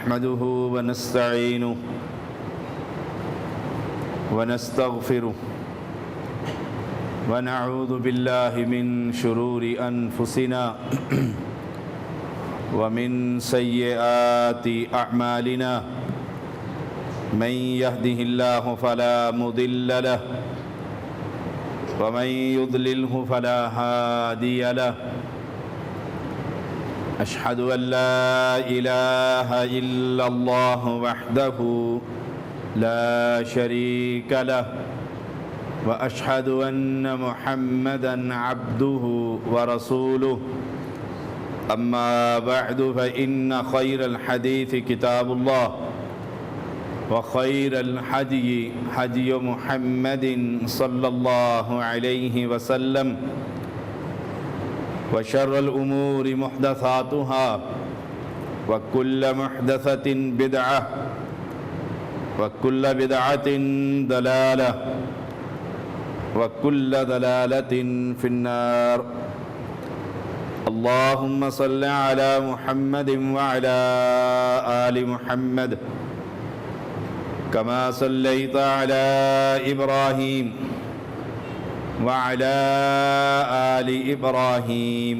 نحمده ونستعينه ونستغفره ونعوذ بالله من شرور أنفسنا ومن سيئات أعمالنا من يهده الله فلا مضل له ومن يضلله فلا هادي له أشهد أن لا إله إلا الله وحده لا شريك له وأشهد أن محمدًا عبده ورسوله أما بعد فإن خير الحديث كتاب الله وخير الهدي هدي محمد صلى الله عليه وسلم وشر الأمور محدثاتها وكل محدثة بدعة وكل بدعة ضلالة وكل ضلالة في النار اللهم صل على محمد وعلى آل محمد كما صليت على إبراهيم وعلى آل إبراهيم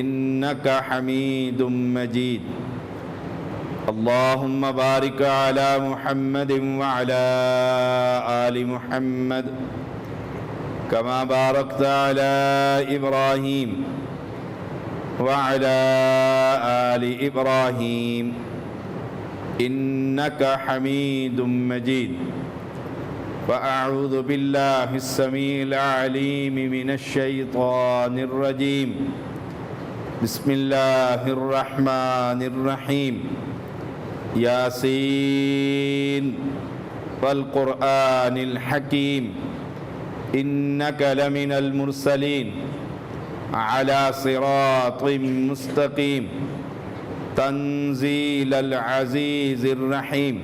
إنك حميد مجيد اللهم بارك على محمد وعلى آل محمد كما باركت على إبراهيم وعلى آل إبراهيم إنك حميد مجيد فأعوذ بالله السميع العليم من الشيطان الرجيم بسم الله الرحمن الرحيم ياسين والقرآن الحكيم إنك لمن المرسلين على صراط مستقيم تنزيل العزيز الرحيم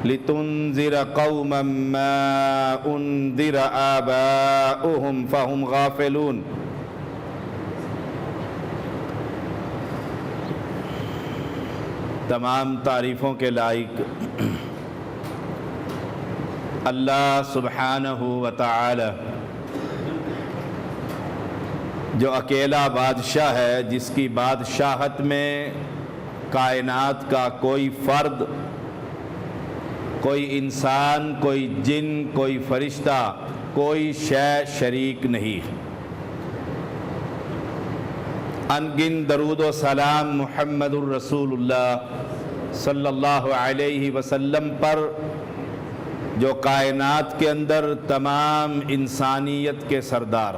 لتنذر قوما ما أنذر آباؤهم فهم غافلون تمام تعریفوں کے لائق اللہ سبحانہ و تعالی جو اکیلا بادشاہ ہے، جس کی بادشاہت میں کائنات کا کوئی فرد، کوئی انسان، کوئی جن، کوئی فرشتہ، کوئی شے شریک نہیں۔ انگن درود و سلام محمد الرسول اللہ صلی اللہ علیہ وسلم پر، جو کائنات کے اندر تمام انسانیت کے سردار۔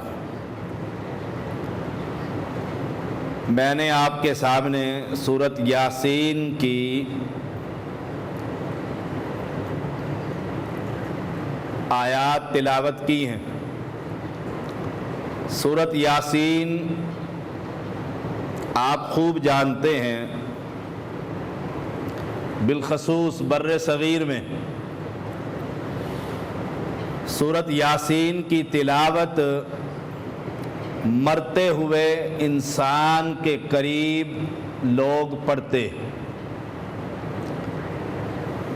میں نے آپ کے سامنے سورۃ یاسین کی آیات تلاوت کی ہیں۔ سورۃ یاسین آپ خوب جانتے ہیں، بالخصوص بر صغیر میں سورۃ یاسین کی تلاوت مرتے ہوئے انسان کے قریب لوگ پڑھتے،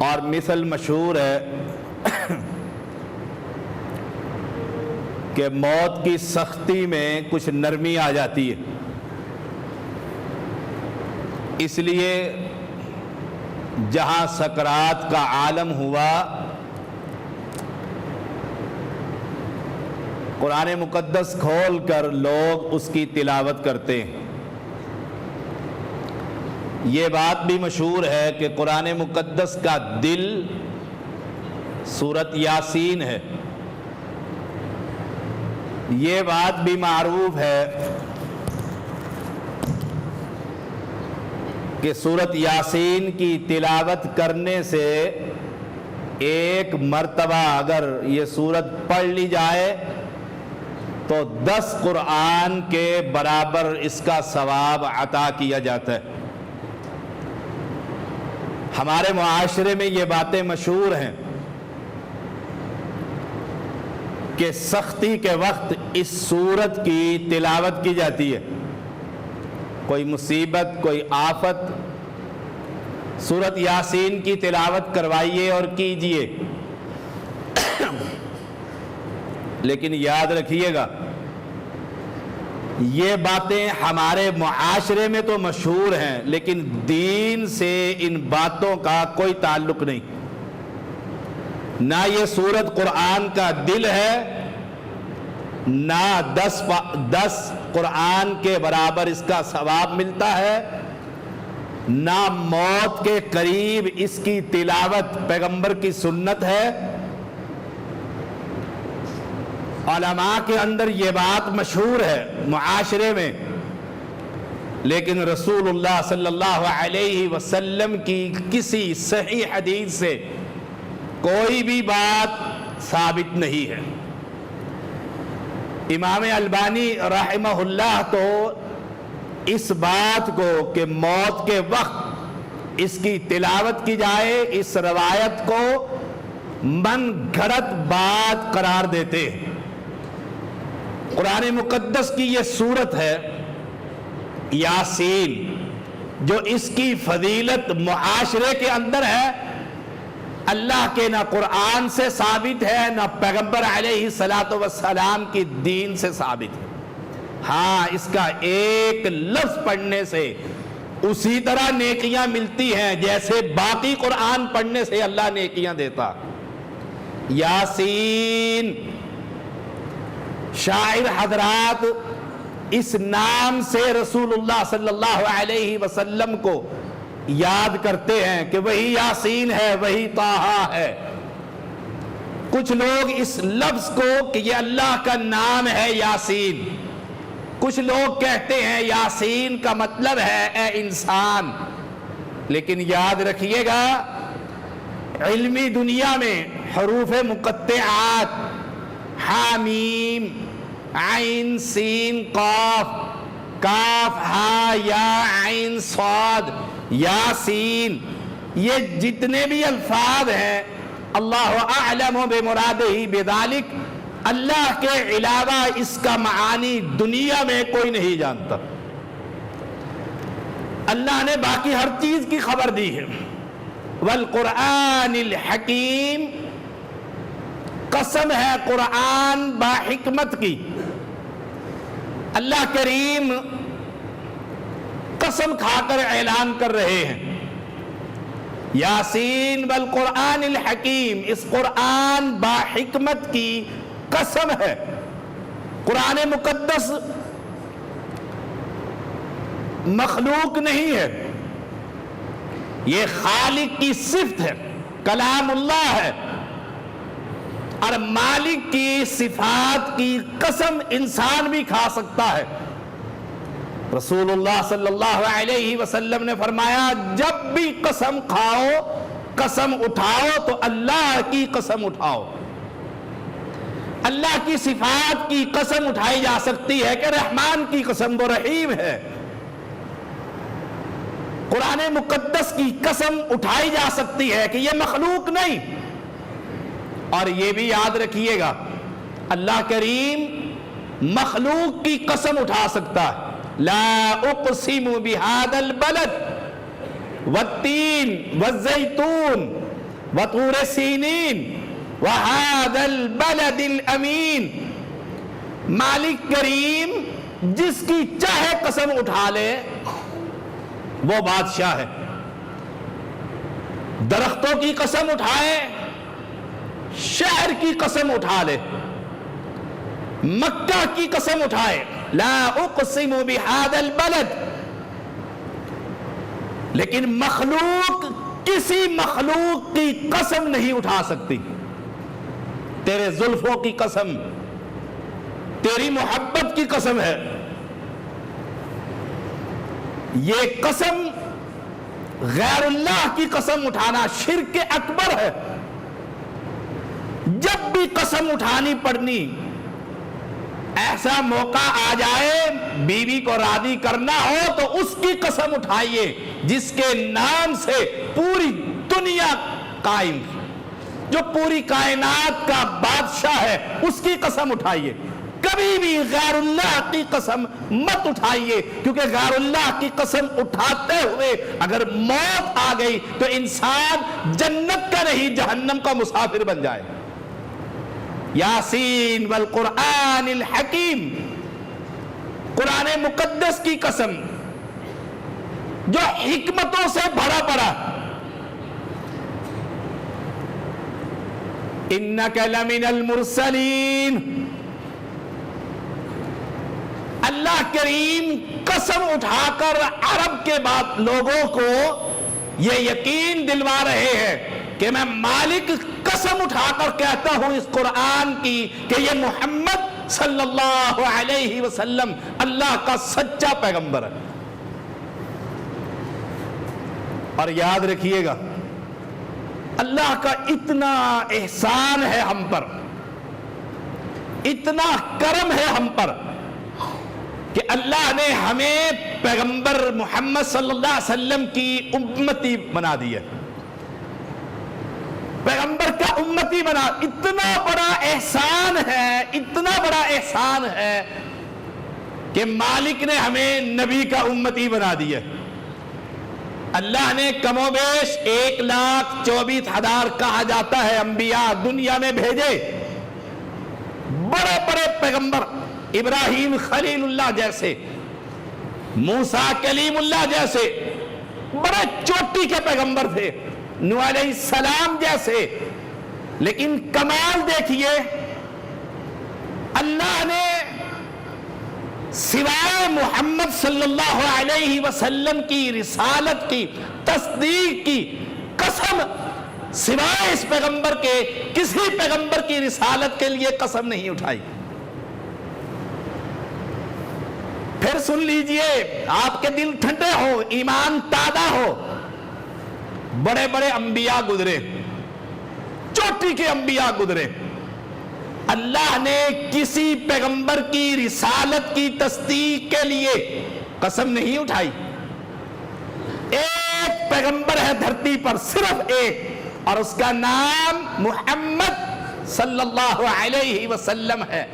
اور مثل مشہور ہے کہ موت کی سختی میں کچھ نرمی آ جاتی ہے، اس لیے جہاں سکرات کا عالم ہوا، قرآن مقدس کھول کر لوگ اس کی تلاوت کرتے ہیں۔ یہ بات بھی مشہور ہے کہ قرآن مقدس کا دل سورۃ یاسین ہے۔ یہ بات بھی معروف ہے کہ سورۃ یاسین کی تلاوت کرنے سے ایک مرتبہ اگر یہ سورت پڑھ لی جائے تو 10 قرآن کے برابر اس کا ثواب عطا کیا جاتا ہے۔ ہمارے معاشرے میں یہ باتیں مشہور ہیں کہ سختی کے وقت اس سورت کی تلاوت کی جاتی ہے۔ کوئی مصیبت، کوئی آفت، سورت یاسین کی تلاوت کروائیے اور کیجئے، لیکن یاد رکھیے گا یہ باتیں ہمارے معاشرے میں تو مشہور ہیں، لیکن دین سے ان باتوں کا کوئی تعلق نہیں۔ نہ یہ سورت قرآن کا دل ہے، نہ 10 قرآن کے برابر اس کا ثواب ملتا ہے، نہ موت کے قریب اس کی تلاوت پیغمبر کی سنت ہے۔ علماء کے اندر یہ بات مشہور ہے معاشرے میں، لیکن رسول اللہ صلی اللہ علیہ وسلم کی کسی صحیح حدیث سے کوئی بھی بات ثابت نہیں ہے۔ امام البانی رحمہ اللہ تو اس بات کو کہ موت کے وقت اس کی تلاوت کی جائے، اس روایت کو من گھڑت بات قرار دیتے ہیں۔ قرآن مقدس کی یہ سورت ہے یاسین، جو اس کی فضیلت معاشرے کے اندر ہے، اللہ کے نہ قرآن سے ثابت ہے، نہ پیغمبر علیہ السلام کی دین سے ثابت ہے۔ ہاں، اس کا ایک لفظ پڑھنے سے اسی طرح نیکیاں ملتی ہیں جیسے باقی قرآن پڑھنے سے اللہ نیکیاں دیتا۔ یاسین، شاعر حضرات اس نام سے رسول اللہ صلی اللہ علیہ وسلم کو یاد کرتے ہیں کہ وہی یاسین ہے، وہی طٰہٰ ہے۔ کچھ لوگ اس لفظ کو کہ یہ اللہ کا نام ہے یاسین، کچھ لوگ کہتے ہیں یاسین کا مطلب ہے اے انسان، لیکن یاد رکھیے گا علمی دنیا میں حروف مقطعات حامیم عین سین قاف، کاف ہا یا عین صاد یاسین، یہ جتنے بھی الفاظ ہیں اللہ اعلم بمرادہ بذالک، اللہ کے علاوہ اس کا معانی دنیا میں کوئی نہیں جانتا۔ اللہ نے باقی ہر چیز کی خبر دی ہے۔ والقرآن الحکیم، قسم ہے قرآن با حکمت کی۔ اللہ کریم قسم کھا کر اعلان کر رہے ہیں یاسین والقرآن الحکیم، اس قرآن با حکمت کی قسم ہے۔ قرآن مقدس مخلوق نہیں ہے، یہ خالق کی صفت ہے، کلام اللہ ہے، اور مالک کی صفات کی قسم انسان بھی کھا سکتا ہے۔ رسول اللہ صلی اللہ علیہ وسلم نے فرمایا جب بھی قسم کھاؤ، قسم اٹھاؤ تو اللہ کی قسم اٹھاؤ۔ اللہ کی صفات کی قسم اٹھائی جا سکتی ہے کہ رحمان کی قسم وہ رحیم ہے۔ قرآن مقدس کی قسم اٹھائی جا سکتی ہے کہ یہ مخلوق نہیں۔ اور یہ بھی یاد رکھیے گا اللہ کریم مخلوق کی قسم اٹھا سکتا ہے۔ لا اقسم بہذا البلد والتین والزیتون وطور سینین وہذا البلد الامین، مالک کریم جس کی چاہے قسم اٹھا لے وہ بادشاہ ہے۔ درختوں کی قسم اٹھائے، شہر کی قسم اٹھا لے، مکہ کی قسم اٹھائے، لا اقسم بہذا البلد، لیکن مخلوق کسی مخلوق کی قسم نہیں اٹھا سکتی۔ تیرے زلفوں کی قسم، تیری محبت کی قسم ہے، یہ قسم غیر اللہ کی قسم اٹھانا شرک اکبر ہے۔ جب بھی قسم اٹھانی پڑنی، ایسا موقع آ جائے بیوی کو راضی کرنا ہو تو اس کی قسم اٹھائیے جس کے نام سے پوری دنیا قائم، جو پوری کائنات کا بادشاہ ہے، اس کی قسم اٹھائیے۔ کبھی بھی غیر اللہ کی قسم مت اٹھائیے، کیونکہ غیر اللہ کی قسم اٹھاتے ہوئے اگر موت آ گئی تو انسان جنت کا نہیں جہنم کا مسافر بن جائے۔ یاسین والقرآن الحکیم، قرآن مقدس کی قسم جو حکمتوں سے بھرا پڑا۔ انک لمن المرسلین، اللہ کریم قسم اٹھا کر عرب کے بعد لوگوں کو یہ یقین دلوا رہے ہیں کہ میں مالک قسم اٹھا کر کہتا ہوں اس قرآن کی کہ یہ محمد صلی اللہ علیہ وسلم اللہ کا سچا پیغمبر ہے۔ اور یاد رکھیے گا اللہ کا اتنا احسان ہے ہم پر، اتنا کرم ہے ہم پر کہ اللہ نے ہمیں پیغمبر محمد صلی اللہ علیہ وسلم کی امتی بنا دی ہے، پیغمبر کا امتی بنا۔ اتنا بڑا احسان ہے، اتنا بڑا احسان ہے کہ مالک نے ہمیں نبی کا امتی بنا دی ہے۔ اللہ نے کم و بیش 1,24,000 کہا جاتا ہے انبیاء دنیا میں بھیجے، بڑے بڑے پیغمبر، ابراہیم خلیل اللہ جیسے، موسیٰ کلیم اللہ جیسے بڑے چوٹی کے پیغمبر تھے، نوح علیہ السلام جیسے۔ لیکن کمال دیکھیے، اللہ نے سوائے محمد صلی اللہ علیہ وسلم کی رسالت کی تصدیق کی قسم، سوائے اس پیغمبر کے کسی پیغمبر کی رسالت کے لیے قسم نہیں اٹھائی۔ پھر سن لیجئے، آپ کے دل ٹھنڈے ہو، ایمان تازہ ہو، بڑے بڑے انبیاء گزرے، چوٹی کے انبیاء گزرے، اللہ نے کسی پیغمبر کی رسالت کی تصدیق کے لیے قسم نہیں اٹھائی۔ ایک پیغمبر ہے دھرتی پر، صرف ایک، اور اس کا نام محمد صلی اللہ علیہ وسلم ہے۔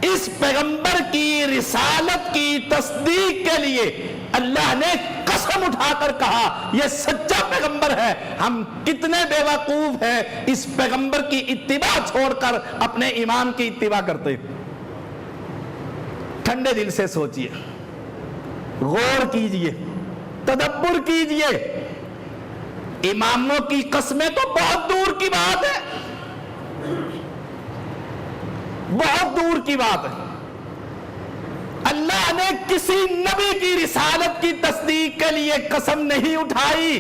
اس پیغمبر کی رسالت کی تصدیق کے لیے اللہ نے قسم اٹھا کر کہا یہ سچا پیغمبر ہے۔ ہم کتنے بے وقوف ہیں اس پیغمبر کی اتباع چھوڑ کر اپنے امام کی اتباع کرتے۔ ٹھنڈے دل سے سوچئے، غور کیجئے، تدبر کیجئے۔ اماموں کی قسمیں تو بہت دور کی بات ہے، بہت دور کی بات ہے۔ اللہ نے کسی نبی کی رسالت کی تصدیق کے لیے قسم نہیں اٹھائی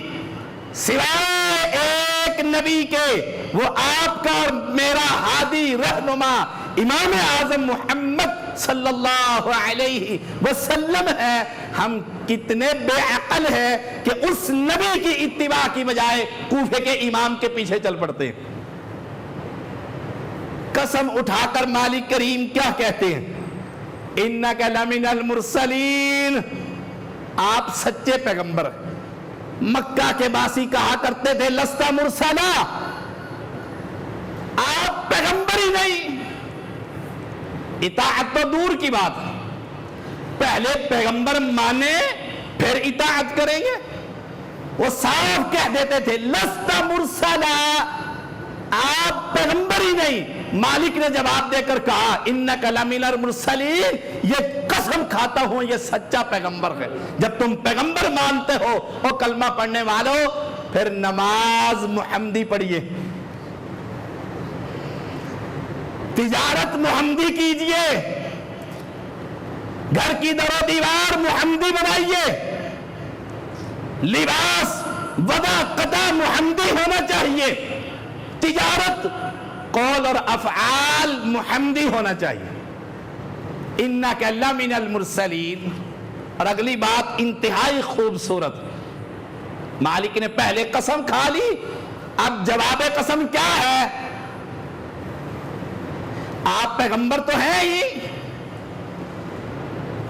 سوائے ایک نبی کے، وہ آپ کا اور میرا ہادی رہنما امام اعظم محمد صلی اللہ علیہ وسلم ہے۔ ہم کتنے بے عقل ہیں کہ اس نبی کی اتباع کی بجائے کوفے کے امام کے پیچھے چل پڑتے ہیں۔ قسم اٹھا کر مالک کریم کیا کہتے ہیں؟ انک لمن المرسلین، آپ سچے پیغمبر۔ مکہ کے باسی کہا کرتے تھے لست مرسلا، آپ پیغمبر ہی نہیں۔ اطاعت تو دور کی بات، پہلے پیغمبر مانے پھر اطاعت کریں گے۔ وہ صاف کہہ دیتے تھے لست مرسلا، آپ پیغمبر ہی نہیں۔ مالک نے جواب دے کر کہا انک لمن المرسلین، یہ قسم کھاتا ہوں یہ سچا پیغمبر ہے۔ جب تم پیغمبر مانتے ہو اور کلمہ پڑھنے والوں، پھر نماز محمدی پڑھیے، تجارت محمدی کیجئے، گھر کی در و دیوار محمدی بنائیے، لباس وضع قطع محمدی ہونا چاہیے، تجارت قول اور افعال محمدی ہونا چاہیے۔ انک لمن المرسلین۔ اور اگلی بات انتہائی خوبصورت، مالک نے پہلے قسم کھا لی، اب جواب قسم کیا ہے؟ آپ پیغمبر تو ہیں ہی،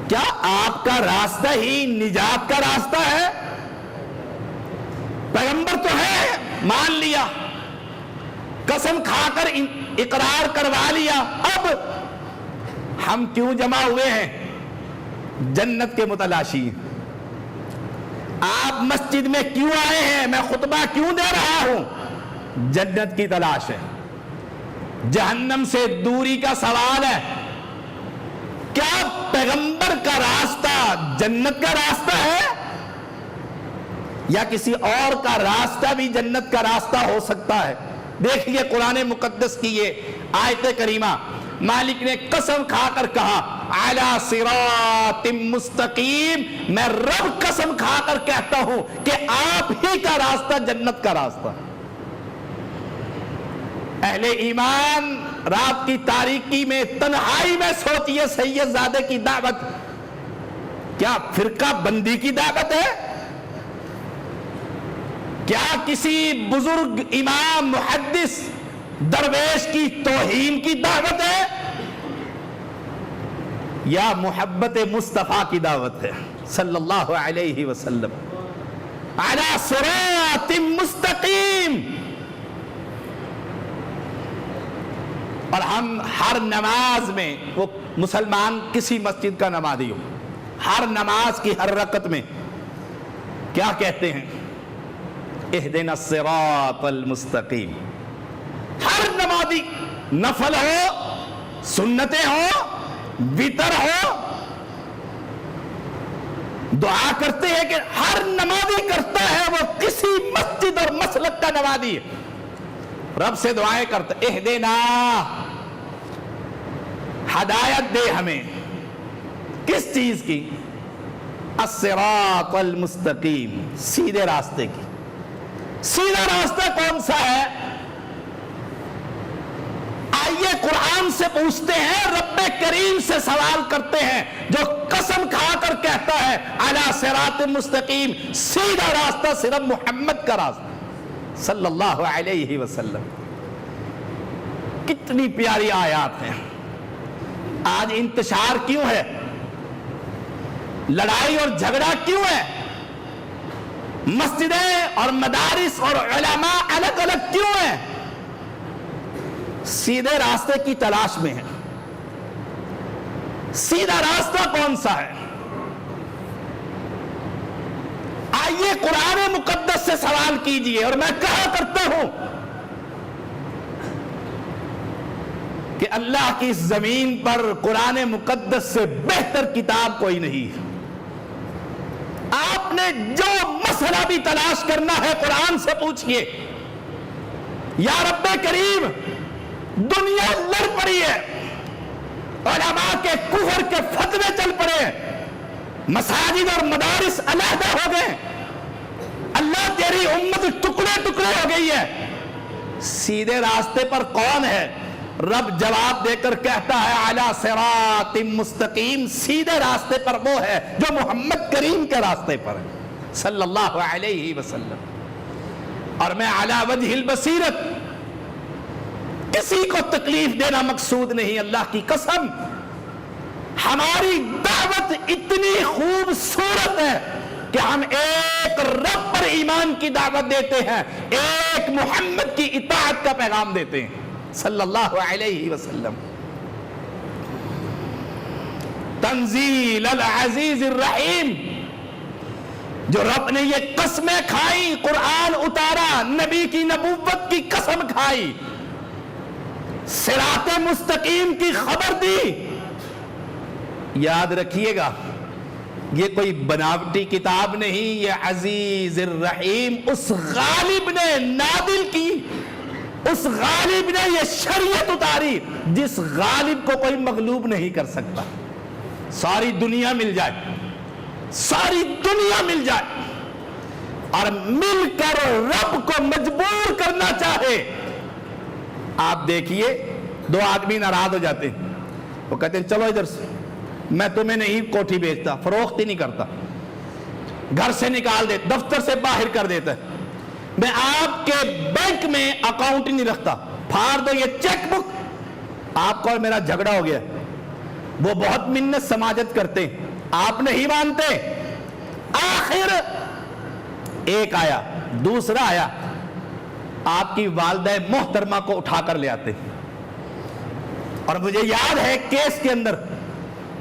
کیا آپ کا راستہ ہی نجات کا راستہ ہے؟ پیغمبر تو ہے، مان لیا، قسم کھا کر اقرار کروا لیا، اب ہم کیوں جمع ہوئے ہیں؟ جنت کے متلاشی۔ آپ مسجد میں کیوں آئے ہیں؟ میں خطبہ کیوں دے رہا ہوں؟ جنت کی تلاش ہے، جہنم سے دوری کا سوال ہے۔ کیا پیغمبر کا راستہ جنت کا راستہ ہے یا کسی اور کا راستہ بھی جنت کا راستہ ہو سکتا ہے؟ دیکھیے قرآن مقدس کی یہ آیت کریمہ، مالک نے قسم کھا کر کہا علی صراط مستقیم، میں رب قسم کھا کر کہتا ہوں کہ آپ ہی کا راستہ جنت کا راستہ۔ اہل ایمان رات کی تاریکی میں تنہائی میں سوچئے سید زادے کی دعوت کیا فرقہ بندی کی دعوت ہے؟ کیا کسی بزرگ امام محدث درویش کی توہین کی دعوت ہے یا محبت مصطفیٰ کی دعوت ہے صلی اللہ علیہ وسلم؟ علی صراط مستقیم۔ اور ہم ہر نماز میں، وہ مسلمان کسی مسجد کا نمازی ہو، ہر نماز کی ہر رکعت میں کیا کہتے ہیں؟ اہدنا الصراط المستقیم۔ ہر نمازی، نفل ہو، سنتیں ہو، وتر ہو، دعا کرتے ہیں کہ ہر نمازی کرتا ہے، وہ کسی مسجد اور مسلک کا نمازی ہے، رب سے دعائیں کرتا ہے اہدنا، ہدایت دے ہمیں کس چیز کی؟ الصراط المستقیم، سیدھے راستے کی۔ سیدھا راستہ کون سا ہے؟ آئیے قرآن سے پوچھتے ہیں، رب کریم سے سوال کرتے ہیں جو قسم کھا کر کہتا ہے علی صراط مستقیم، سیدھا راستہ صرف محمد کا راستہ صلی اللہ علیہ وسلم۔ کتنی پیاری آیات ہیں۔ آج انتشار کیوں ہے؟ لڑائی اور جھگڑا کیوں ہے؟ مسجدیں اور مدارس اور علماء الگ الگ کیوں ہیں؟ سیدھے راستے کی تلاش میں ہیں۔ سیدھا راستہ کون سا ہے؟ آئیے قرآن مقدس سے سوال کیجئے۔ اور میں کہا کرتا ہوں کہ اللہ کی اس زمین پر قرآن مقدس سے بہتر کتاب کوئی نہیں۔ آپ نے جو مسئلہ بھی تلاش کرنا ہے قرآن سے پوچھئے۔ یا رب کریم، دنیا لڑ پڑی ہے، علماء کے کفر کے فتوے چل پڑے، مساجد اور مدارس علیحدہ ہو گئے، اللہ تیری امت ٹکڑے ٹکڑے ہو گئی ہے، سیدھے راستے پر کون ہے؟ رب جواب دے کر کہتا ہے علی صراط مستقیم، سیدھے راستے پر وہ ہے جو محمد کریم کے راستے پر ہے صلی اللہ علیہ وسلم۔ اور میں علی وجہ البصیرت، کسی کو تکلیف دینا مقصود نہیں، اللہ کی قسم ہماری دعوت اتنی خوبصورت ہے کہ ہم ایک رب پر ایمان کی دعوت دیتے ہیں، ایک محمد کی اطاعت کا پیغام دیتے ہیں صلی اللہ علیہ وسلم۔ تنزیل العزیز الرحیم، جو رب نے یہ قسمیں کھائی، قرآن اتارا، نبی کی نبوت کی قسم کھائی، صراط مستقیم کی خبر دی۔ یاد رکھیے گا، یہ کوئی بناوٹی کتاب نہیں، یہ عزیز الرحیم اس غالب نے نازل کی، اس غالب نے یہ شریعت اتاری جس غالب کو کوئی مغلوب نہیں کر سکتا۔ ساری دنیا مل جائے، ساری دنیا مل جائے اور مل کر رب کو مجبور کرنا چاہے، آپ دیکھیے دو آدمی ناراض ہو جاتے ہیں، وہ کہتے ہیں چلو ادھر سے، میں تمہیں نہیں کوٹھی بیچتا، فروخت ہی نہیں کرتا، گھر سے نکال دیتا، دفتر سے باہر کر دیتا ہے، میں آپ کے بینک میں اکاؤنٹ نہیں رکھتا، پھاڑ دو یہ چیک بک، آپ کو اور میرا جھگڑا ہو گیا۔ وہ بہت منت سماجت کرتے ہیں، آپ نہیں مانتے، آخر ایک آیا، دوسرا آیا، آپ کی والدہ محترمہ کو اٹھا کر لے آتے۔ اور مجھے یاد ہے کیس کے اندر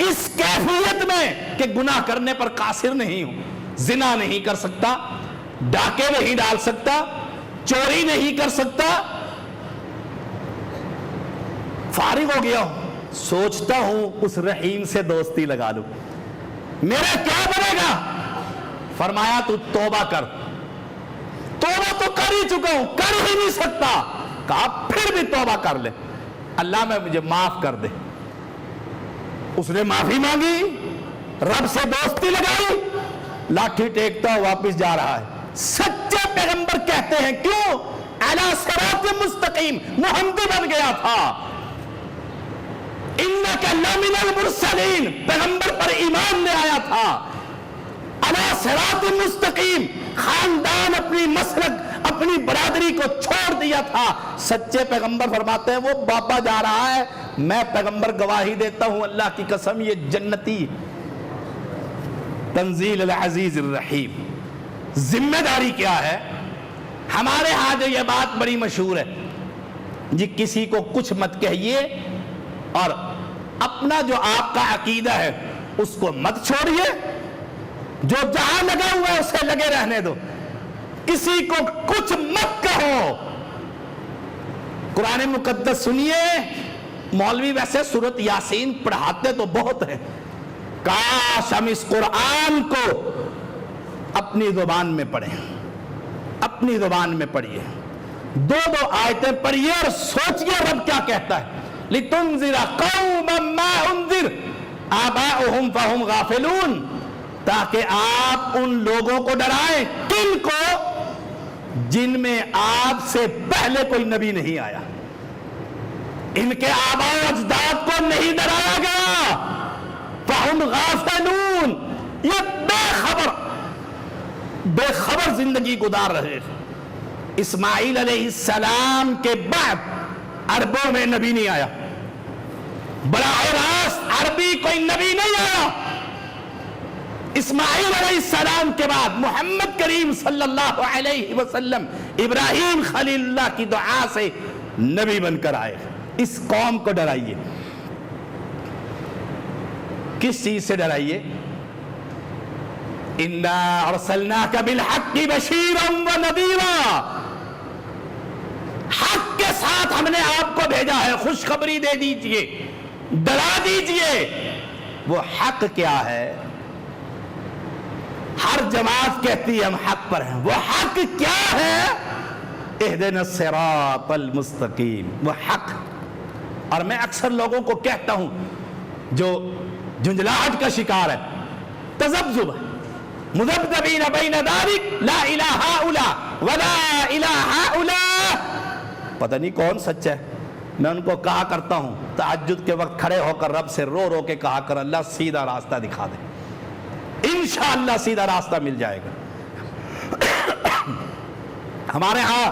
اس کیفیت میں کہ گناہ کرنے پر قاصر نہیں ہوں، زنا نہیں کر سکتا، ڈاکے نہیں ڈال سکتا، چوری نہیں کر سکتا، فارغ ہو گیا ہوں، سوچتا ہوں اس رحیم سے دوستی لگا لوں، میرا کیا بنے گا؟ فرمایا تو توبہ کر۔ توبہ تو کر ہی چکا ہوں، کر ہی نہیں سکتا۔ کہا پھر بھی توبہ کر لے، اللہ میں مجھے معاف کر دے۔ اس نے معافی مانگی، رب سے دوستی لگائی، لاٹھی ٹیکتا واپس جا رہا ہے۔ سچے پیغمبر کہتے ہیں کیوں؟ علی صراط مستقیم محمدی بن گیا تھا۔ انک لمن المرسلین، پیغمبر پر ایمان لے آیا تھا۔ علی صراط مستقیم، خاندان اپنی مسلک اپنی برادری کو چھوڑ دیا تھا۔ سچے پیغمبر فرماتے ہیں وہ بابا جا رہا ہے، میں پیغمبر گواہی دیتا ہوں اللہ کی قسم یہ جنتی۔ تنزیل العزیز الرحیم۔ ذمہ داری کیا ہے؟ ہمارے ہاں جو یہ بات بڑی مشہور ہے جی، کسی کو کچھ مت کہیے اور اپنا جو آپ کا عقیدہ ہے اس کو مت چھوڑیے، جو جہاں لگا ہوا ہے اسے لگے رہنے دو، کسی کو کچھ مت کہو۔ قرآن مقدس سنیے، مولوی ویسے سورۃ یاسین پڑھاتے تو بہت ہیں، کاش ہم اس قرآن کو اپنی زبان میں پڑھیں، اپنی زبان میں پڑھیے، دو آیتیں پڑھیے اور سوچئے رب کیا کہتا ہے۔ لِتُنذِرَ قَوْمًا مَا أُنذِرَ آبَاؤُهُمْ فَهُمْ غَافِلُونَ، تاکہ آپ ان لوگوں کو ڈرائیں، کن کو؟ جن میں آپ سے پہلے کوئی نبی نہیں آیا، ان کے آباء و اجداد کو نہیں ڈرایا گیا۔ فَهُمْ غَافِلُونَ، یہ بے خبر زندگی گزار رہے۔ اسماعیل علیہ السلام کے بعد عربوں میں نبی نہیں آیا، براہ راست عربی کوئی نبی نہیں آیا۔ اسماعیل علیہ السلام کے بعد محمد کریم صلی اللہ علیہ وسلم ابراہیم خلیل اللہ کی دعا سے نبی بن کر آئے۔ اس قوم کو ڈرائیے، کس چیز سے ڈرائیے؟ اِنَّا أَرْسَلْنَاكَ بِالْحَقِّ بَشِيرًا وَنَذِيرًا، حق کے ساتھ ہم نے آپ کو بھیجا ہے، خوشخبری دے دیجئے، ڈرا دیجئے۔ وہ حق کیا ہے؟ ہر جماعت کہتی ہے ہم حق پر ہیں، وہ حق کیا ہے؟ اهدنا الصراط المستقیم، وہ حق۔ اور میں اکثر لوگوں کو کہتا ہوں جو جھنجھلاہٹ کا شکار ہے، تذبذب، مذبذبین بین ذلک، لا الہ ہؤلاء ولا الہ ہؤلاء، پتہ نہیں کون سچا ہے۔ میں ان کو کہا کرتا ہوں تہجد کے وقت کھڑے ہو کر رب سے رو رو کے کہا کر اللہ سیدھا راستہ دکھا دے، انشاءاللہ سیدھا راستہ مل جائے گا۔ ہمارے ہاں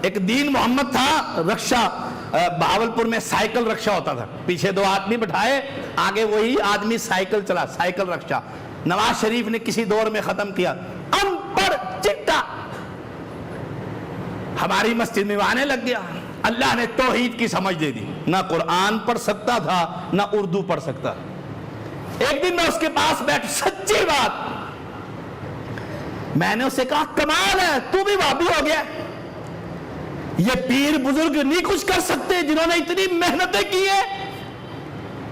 ایک دین محمد تھا، رکشہ، بہاولپور میں سائیکل رکشہ ہوتا تھا، پیچھے دو آدمی بٹھائے، آگے وہی آدمی سائیکل چلا، سائیکل رکشہ۔ نواز شریف نے کسی دور میں ختم کیا، ان پڑھ چٹا ہماری مسجد میں آنے لگ گیا۔ اللہ نے توحید کی سمجھ دے دی، نہ قرآن پڑھ سکتا تھا نہ اردو پڑھ سکتا۔ ایک دن میں اس کے پاس بیٹھ، سچی بات، میں نے اسے کہا کمال ہے تو بھی وہابی ہو گیا، یہ پیر بزرگ نہیں کچھ کر سکتے جنہوں نے اتنی محنتیں کی ہیں؟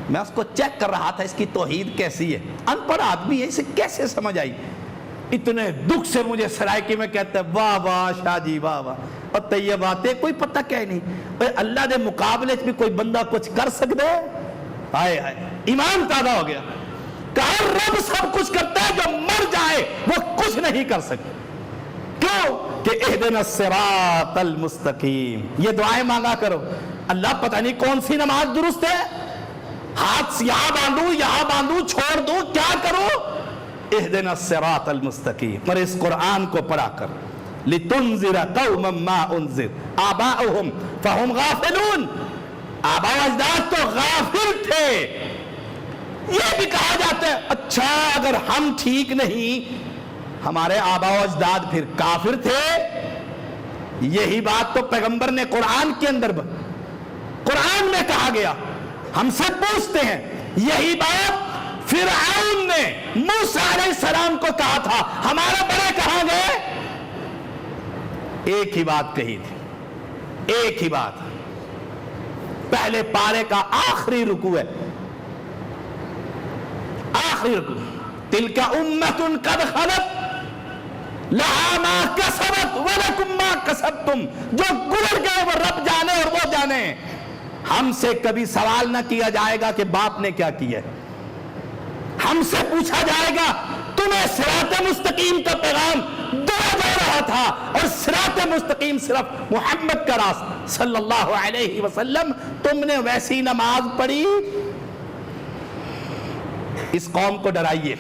میں اس کو چیک کر رہا تھا اس کی توحید کیسی ہے، ان پڑھ آدمی ہے، اسے کیسے سمجھ آئی؟ اتنے دکھ سے مجھے سرائکی میں کہتا ہے واہ واہ شاہ جی واہ واہ، اور طیب باتیں کوئی پتہ کیا نہیں، اللہ دے مقابلے بھی کوئی بندہ کچھ کر سکتا ہے؟ آئے آئے ایمان تازہ ہو گیا۔ کہا رب سب کچھ کرتا ہے، جو مر جائے وہ کچھ نہیں کر سکتا۔ کیوں؟ کہ اہدنا الصراط المستقیم، یہ دعائیں مانگا کرو۔ اللہ پتہ نہیں کون سی نماز درست ہے، ہاتھ یہاں باندھوں یہاں باندھوں چھوڑ دوں کیا کروں؟ اہدنا الصراط المستقیم، اور اس قرآن کو پڑھا کر۔ لِتُنذِرَ قَوْمًا مَا أُنذِرَ آبَاؤُهُمْ فَهُمْ غَافِلُونَ، آباء و اجداد تو غافل تھے۔ یہ بھی کہا جاتا ہے اچھا اگر ہم ٹھیک نہیں ہمارے آباء و اجداد پھر کافر تھے؟ یہی بات تو پیغمبر نے قرآن کے اندر قرآن میں کہا گیا۔ ہم سے پوچھتے ہیں یہی بات فرعون نے موسیٰ علیہ السلام کو کہا تھا، ہمارے بڑے کہاں گئے؟ ایک ہی بات کہی تھی، ایک ہی بات۔ پہلے پارے کا آخری رکوع ہے، آخری رکوع، تلک امۃ قد خلت لہا ما کسبت ولکم ما کسبتم، جو گزر گئے وہ رب جانے اور وہ جانے۔ ہم سے کبھی سوال نہ کیا جائے گا کہ باپ نے کیا کیا ہے، ہم سے پوچھا جائے گا تمہیں صراط مستقیم کا پیغام دیا جا رہا تھا، اور صراط مستقیم صرف محمد کا راستہ صلی اللہ علیہ وسلم، تم نے ویسی نماز پڑھی۔ اس قوم کو ڈرائیے،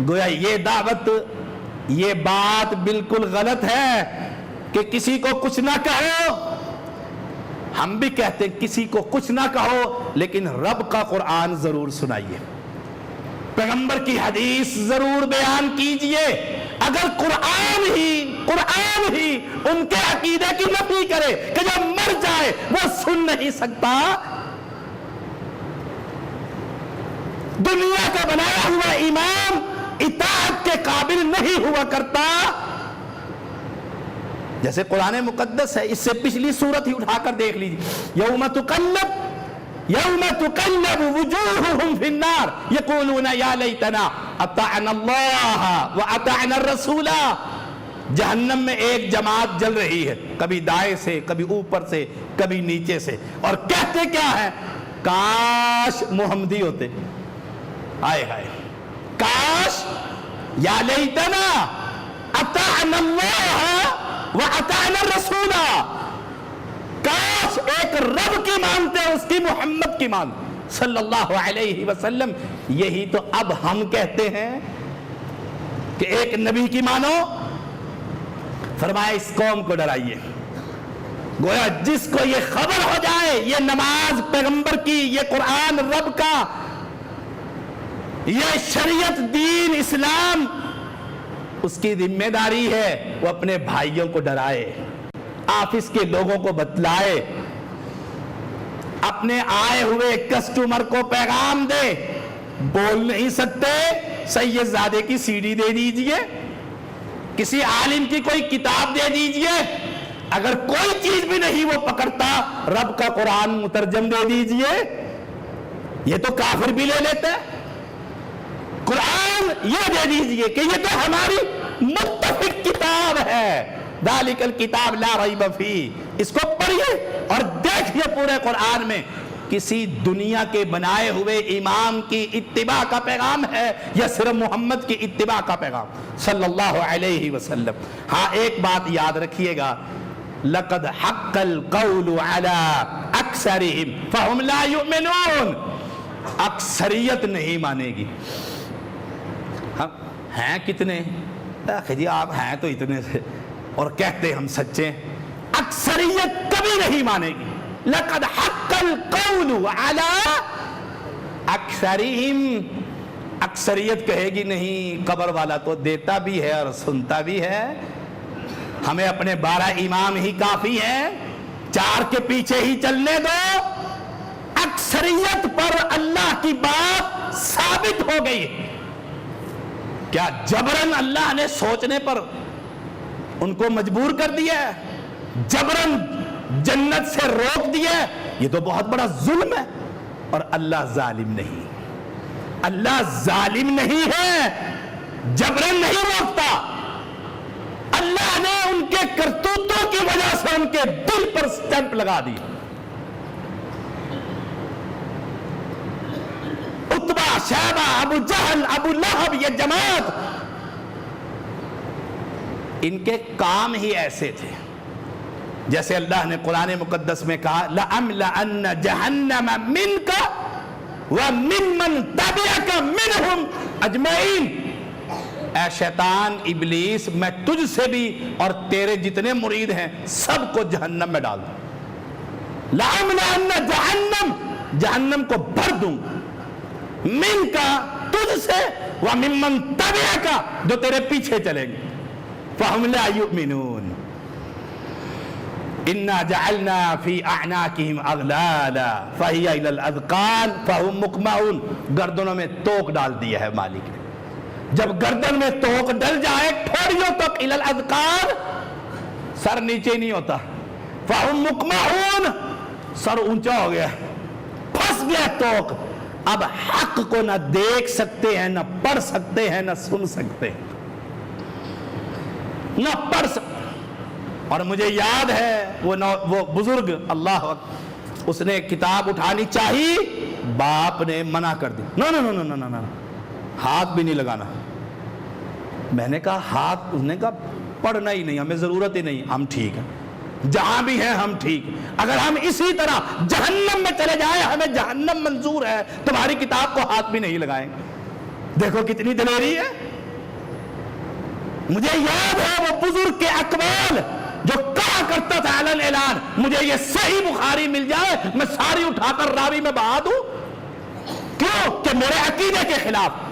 گویا یہ دعوت، یہ بات بالکل غلط ہے کہ کسی کو کچھ نہ کہو۔ ہم بھی کہتے ہیں کسی کو کچھ نہ کہو، لیکن رب کا قرآن ضرور سنائیے، پیغمبر کی حدیث ضرور بیان کیجئے۔ اگر قرآن ہی ان کے عقیدے کی نفی کرے کہ جب مر جائے وہ سن نہیں سکتا، دنیا کا بنایا ہوا امام اطاعت کے قابل نہیں ہوا کرتا، جیسے قرآن مقدس ہے، اس سے پچھلی سورت ہی اٹھا کر دیکھ لیجیے، یوم تقلب وجوہہم فی النار یقولون یا لیتنا اطعنا اللہ واطعنا الرسول۔ جہنم میں ایک جماعت جل رہی ہے، کبھی دائیں سے، کبھی اوپر سے، کبھی نیچے سے، اور کہتے کیا ہے؟ کاش محمدی ہوتے، آئے ہائے، کاش، یا لیتنا اطعنا اللہ واطعنا الرسول، کاش ایک رب کی مانتے اس کی محمد کی مانتے صلی اللہ علیہ وسلم۔ یہی تو اب ہم کہتے ہیں کہ ایک نبی کی مانو۔ فرمایا اس قوم کو ڈرائیے، گویا جس کو یہ خبر ہو جائے یہ نماز پیغمبر کی، یہ قرآن رب کا، یہ شریعت دین اسلام اس کی ذمہ داری ہے وہ اپنے بھائیوں کو ڈرائے، آفس کے لوگوں کو بتلائے، اپنے آئے ہوئے کسٹمر کو پیغام دے۔ بول نہیں سکتے، سید زادے کی سی ڈی دے دیجئے، کسی عالم کی کوئی کتاب دے دیجئے، اگر کوئی چیز بھی نہیں وہ پکڑتا رب کا قرآن مترجم دے دیجئے، یہ تو کافر بھی لے لیتے۔ قرآن یہ دے دیجئے کہ یہ تو ہماری متفق کتاب ہے، ذالک الکتاب لا ریب فیہ، اس کو پڑھیے اور دیکھیے پورے قرآن میں کسی دنیا کے بنائے ہوئے امام کی اتباع کا پیغام ہے یا صرف محمد کی اتباع کا پیغام صلی اللہ علیہ وسلم۔ ہاں ایک بات یاد رکھیے گا، لقد حق القول علی اکثرہم فہم لا یؤمنون، اکثریت نہیں مانے گی۔ ہم ہیں کتنے؟ جی آپ ہیں تو اتنے سے، اور کہتے ہم سچے، اکثریت کبھی نہیں مانے گی۔ لقد حق القول علی اکثرہم، اکثریت کہے گی نہیں، قبر والا تو دیتا بھی ہے اور سنتا بھی ہے، ہمیں اپنے 12 امام ہی کافی ہیں، 4 کے پیچھے ہی چلنے دو۔ اکثریت پر اللہ کی بات ثابت ہو گئی۔ کیا جبرن اللہ نے سوچنے پر ان کو مجبور کر دیا ہے؟ جبرن جنت سے روک دیا ہے؟ یہ تو بہت بڑا ظلم ہے، اور اللہ ظالم نہیں، اللہ ظالم نہیں ہے، جبرن نہیں روکتا، اللہ نے ان کے کرتوتوں کی وجہ سے ان کے دل پر سٹیمپ لگا دی۔ عتبہ، شیبہ، ابو جہل، ابو لہب، یہ جماعت، ان کے کام ہی ایسے تھے، جیسے اللہ نے قرآن مقدس میں کہا لَأَمْلَأَنَّ جَهَنَّمَ مِنْكَ وَمِمَّنْ تَبِعَكَ مِنْهُمْ أَجْمَعِينَ، اے شیطان ابلیس، میں تجھ سے بھی اور تیرے جتنے مرید ہیں سب کو جہنم میں ڈال دوں۔ لَأَمْلَأَنَّ جَهَنَّمَ، جہنم کو بھر دوں، من کا تجھ سے، وَمِمَّنْ تَبِعَكَ، جو تیرے پیچھے چلیں گے، فَهُمْ لَا يُؤْمِنُونَ۔ انا جعلنا فی اعناقہم اغلالا فہی الی الاذقان فہم مقمحون، گردنوں میں توق ڈال دیا ہے مالک نے۔ جب گردن میں توق ڈل جائے ٹھوڑیوں تک الی الاذقان، سر نیچے نہیں ہوتا، فہم مقمحون، سر اونچا ہو گیا، پھنس گیا توق، اب حق کو نہ دیکھ سکتے ہیں، نہ پڑھ سکتے ہیں، نہ سن سکتے ہیں، نہ پڑھ سکتے۔ اور مجھے یاد ہے وہ بزرگ، اللہ اکبر، اس نے کتاب اٹھانی چاہی، باپ نے منع کر دی، نو نو نو نو نو نو، ہاتھ بھی نہیں لگانا۔ میں نے کہا ہاتھ، اس نے کہا پڑھنا ہی نہیں، ہمیں ضرورت ہی نہیں، ہم ٹھیک ہیں، جہاں بھی ہیں ہم ٹھیک ہیں، اگر ہم اسی طرح جہنم میں چلے جائیں ہمیں جہنم منظور ہے، تمہاری کتاب کو ہاتھ بھی نہیں لگائیں گے۔ دیکھو کتنی دلیری ہے۔ مجھے یاد ہے وہ بزرگ کے اقوال جو کہا کرتا تھا علن اعلان، مجھے یہ صحیح بخاری مل جائے میں ساری اٹھا کر راوی میں بہا دوں، کیوں کہ میرے عقیدے کے خلاف۔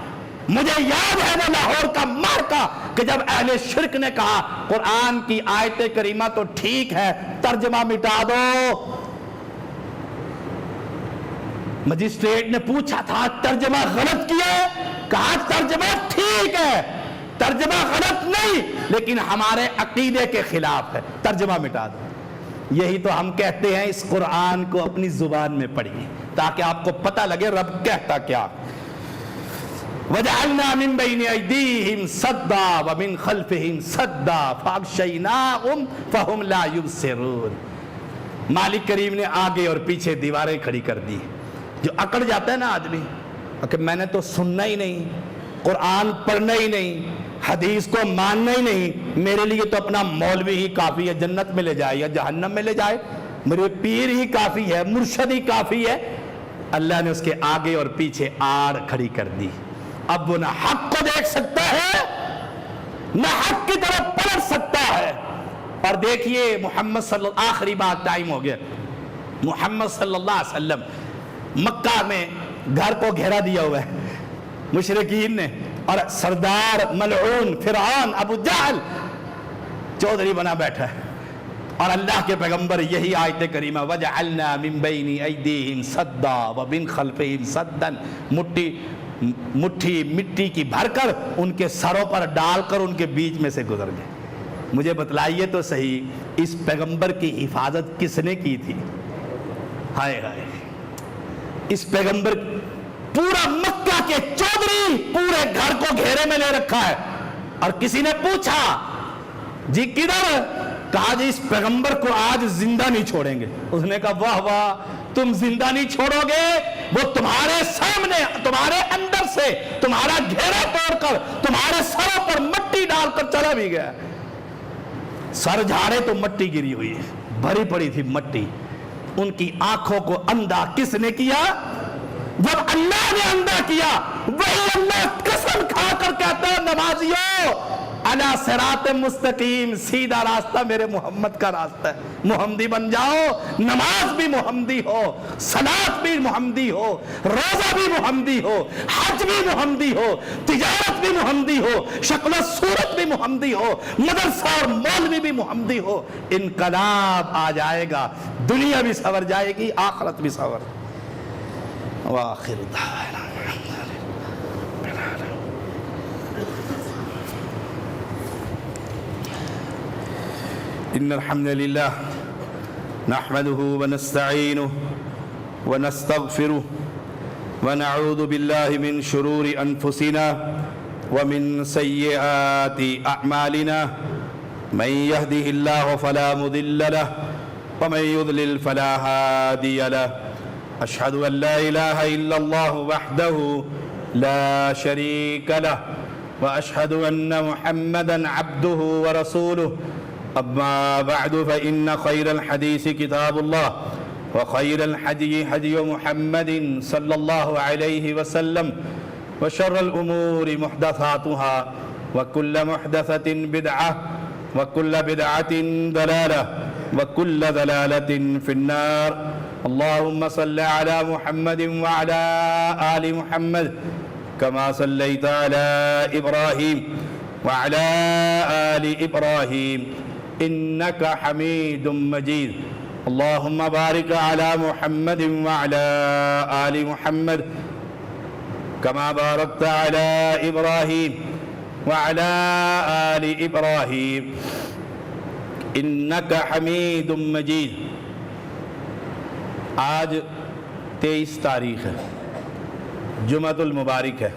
مجھے یاد ہے وہ لاہور کا معرکہ کہ جب اہل شرک نے کہا قرآن کی آیت کریمہ تو ٹھیک ہے، ترجمہ مٹا دو۔ مجسٹریٹ نے پوچھا تھا ترجمہ غلط کیا ہے؟ کہا ترجمہ ٹھیک ہے، ترجمہ غلط نہیں، لیکن ہمارے عقیدے کے خلاف ہے، ترجمہ مٹا دو۔ یہی تو ہم کہتے ہیں اس قرآن کو اپنی زبان میں پڑھیے تاکہ آپ کو پتہ لگے رب کہتا کیا۔ وَجَعَلْنَا مِن بَيْنِ أَيْدِيهِمْ سَدًّا وَمِن خَلْفِهِمْ سَدًّا فَأَغْشَيْنَاهُمْ فَهُمْ لَا يُبْصِرُونَ۔ مالک کریم نے آگے اور پیچھے دیواریں کھڑی کر دی۔ جو اکڑ جاتا ہے نا آدمی کہ میں نے تو سننا ہی نہیں، قرآن پڑھنا ہی نہیں، حدیث کو ماننا ہی نہیں، میرے لیے تو اپنا مولوی ہی کافی ہے، جنت میں لے جائے یا جہنم میں لے جائے، میرے پیر ہی کافی ہے، مرشد ہی کافی ہے۔ اللہ نے اس کے آگے اور پیچھے آڑ کھڑی کر دی۔ اب وہ نہ حق کو دیکھ سکتا ہے، نہ حق کی طرف پلٹ سکتا ہے۔ اور دیکھیے محمد صلی اللہ، آخری بات، ٹائم ہو گیا، محمد صلی اللہ علیہ وسلم مکہ میں گھر کو گھیرا دیا ہوا ہے مشرکین نے، اور سردار ملعون فرعون ابو جہل چودھری بنا بیٹھا ہے، اور اللہ کے پیغمبر یہی آیت کریمہ وَجَعَلْنَا مِن بَيْنِ أَيْدِيهِمْ سَدًّا وَمِن خَلْفِهِمْ سَدًّا، مٹھی مٹی کی بھر کر ان کے سروں پر ڈال کر ان کے بیچ میں سے گزر گئے۔ مجھے بتلائیے تو صحیح اس پیغمبر کی حفاظت کس نے کی تھی؟ ہائے ہائے، اس پیغمبر، پورا مکہ کے چودھری پورے گھر کو گھیرے میں لے رکھا ہے، اور کسی نے پوچھا جی کدھر؟ کہا جی اس پیغمبر کو آج زندہ نہیں چھوڑیں گے۔ اس نے کہا واہ واہ، تم زندہ نہیں چھوڑو گے، وہ تمہارے سامنے، تمہارے اندر سے تمہارا گھیرا توڑ کر تمہارے سروں پر مٹی ڈال کر چلا بھی گیا۔ سر جھاڑے تو مٹی گری ہوئی ہے، بھری پڑی تھی مٹی۔ ان کی آنکھوں کو اندھا کس نے کیا؟ جب اللہ نے اندھا کیا، وہی اللہ قسم کھا کر کہتا ہے نمازیوں علی صراط مستقیم، سیدھا راستہ میرے محمد کا راستہ ہے، محمدی بن جاؤ، نماز بھی محمدی ہو، صلاۃ بھی محمدی ہو، روزہ بھی محمدی ہو، حج بھی محمدی ہو، تجارت بھی محمدی ہو، شکل و صورت بھی محمدی ہو، مدرسہ اور مولوی بھی محمدی ہو، انقلاب آ جائے گا، دنیا بھی سنور جائے گی، آخرت بھی سنور۔ وآخر دعوانا إن الحمد لله نحمده ونستعينه ونستغفره ونعوذ بالله من شرور أنفسنا ومن سيئات أعمالنا من يهده الله فلا مضل له ومن يضلل فلا هادي له أشهد أن لا إله إلا الله وحده لا شريك له وأشهد أن محمدا عبده ورسوله أما بعد فإن خير الحديث كتاب الله وخير الهدي هدي محمد صلى الله عليه وسلم وشر الأمور محدثاتها وكل محدثة بدعة وكل بدعة ضلالة وكل ضلالة في النار اللهم صل على محمد وعلى آل محمد كما صليت على إبراهيم وعلى آل إبراهيم إنك حميد مجيد اللهم بارك على محمد وعلى آل محمد كما باركت على إبراهيم وعلى آل إبراهيم إنك حميد مجيد۔ آج 23 تاریخ ہے، جمعۃ المبارک ہے۔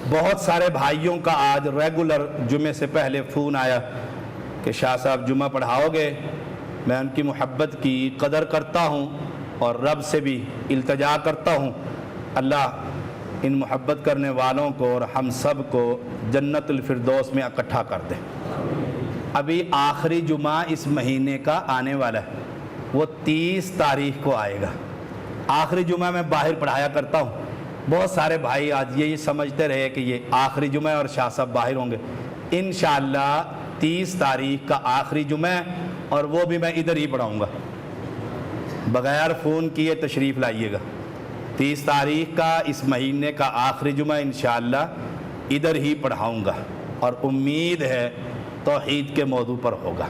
بہت سارے بھائیوں کا آج ریگولر جمعے سے پہلے فون آیا کہ شاہ صاحب جمعہ پڑھاؤ گے۔ میں ان کی محبت کی قدر کرتا ہوں اور رب سے بھی التجا کرتا ہوں، اللہ ان محبت کرنے والوں کو اور ہم سب کو جنت الفردوس میں اکٹھا کر دے۔ ابھی آخری جمعہ اس مہینے کا آنے والا ہے، وہ 30 تاریخ کو آئے گا۔ آخری جمعہ میں باہر پڑھایا کرتا ہوں، بہت سارے بھائی آج یہی سمجھتے رہے کہ یہ آخری جمعہ ہے اور شاہ صاحب باہر ہوں گے۔ انشاءاللہ 30 تاریخ کا آخری جمعہ ہے اور وہ بھی میں ادھر ہی پڑھاؤں گا، بغیر فون کیے تشریف لائیے گا۔ 30 تاریخ کا اس مہینے کا آخری جمعہ انشاءاللہ ادھر ہی پڑھاؤں گا اور امید ہے توحید کے موضوع پر ہوگا۔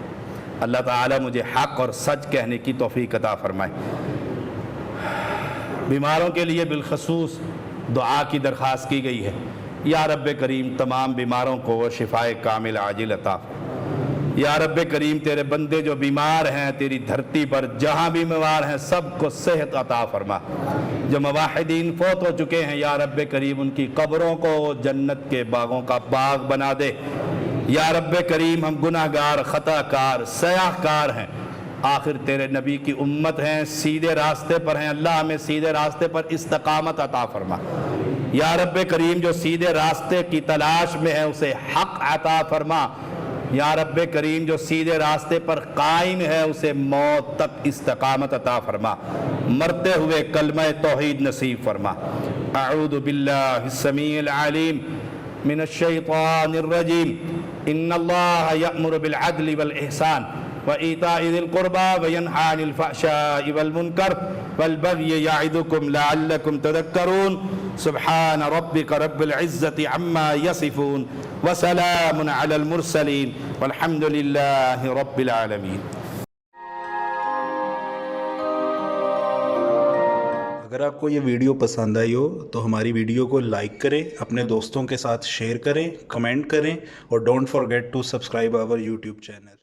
اللہ تعالی مجھے حق اور سچ کہنے کی توفیق عطا فرمائے۔ بیماروں کے لیے بالخصوص دعا کی درخواست کی گئی ہے۔ یا رب کریم تمام بیماروں کو شفائے کامل عاجل عطا فرما۔ یا رب کریم تیرے بندے جو بیمار ہیں تیری دھرتی پر جہاں بھی بیمار ہیں سب کو صحت عطا فرما۔ جو موحدین فوت ہو چکے ہیں یا رب کریم ان کی قبروں کو جنت کے باغوں کا باغ بنا دے۔ یا رب کریم ہم گناہ گار، خطا کار، سیاہ کار ہیں، آخر تیرے نبی کی امت ہیں، سیدھے راستے پر ہیں، اللہ ہمیں سیدھے راستے پر استقامت عطا فرما۔ یا رب کریم جو سیدھے راستے کی تلاش میں ہے اسے حق عطا فرما۔ یا رب کریم جو سیدھے راستے پر قائم ہے اسے موت تک استقامت عطا فرما، مرتے ہوئے کلمہ توحید نصیب فرما۔ اعوذ باللہ السمیع العلیم من الشیطان الرجیم۔ ان اللہ یأمر بالعدل والإحسان وإیتاء ذی القربى وینہی عن الفحشاء والمنکر والبغی یعظکم لعلکم تذکرون۔ سبحان ربک رب العزة عما یصفون وسلام علی المرسلین والحمد للہ رب العالمین۔ اگر آپ کو یہ ویڈیو پسند آئی ہو تو ہماری ویڈیو کو لائک کریں، اپنے دوستوں کے ساتھ شیئر کریں، کمنٹ کریں اور don't forget to subscribe our YouTube channel.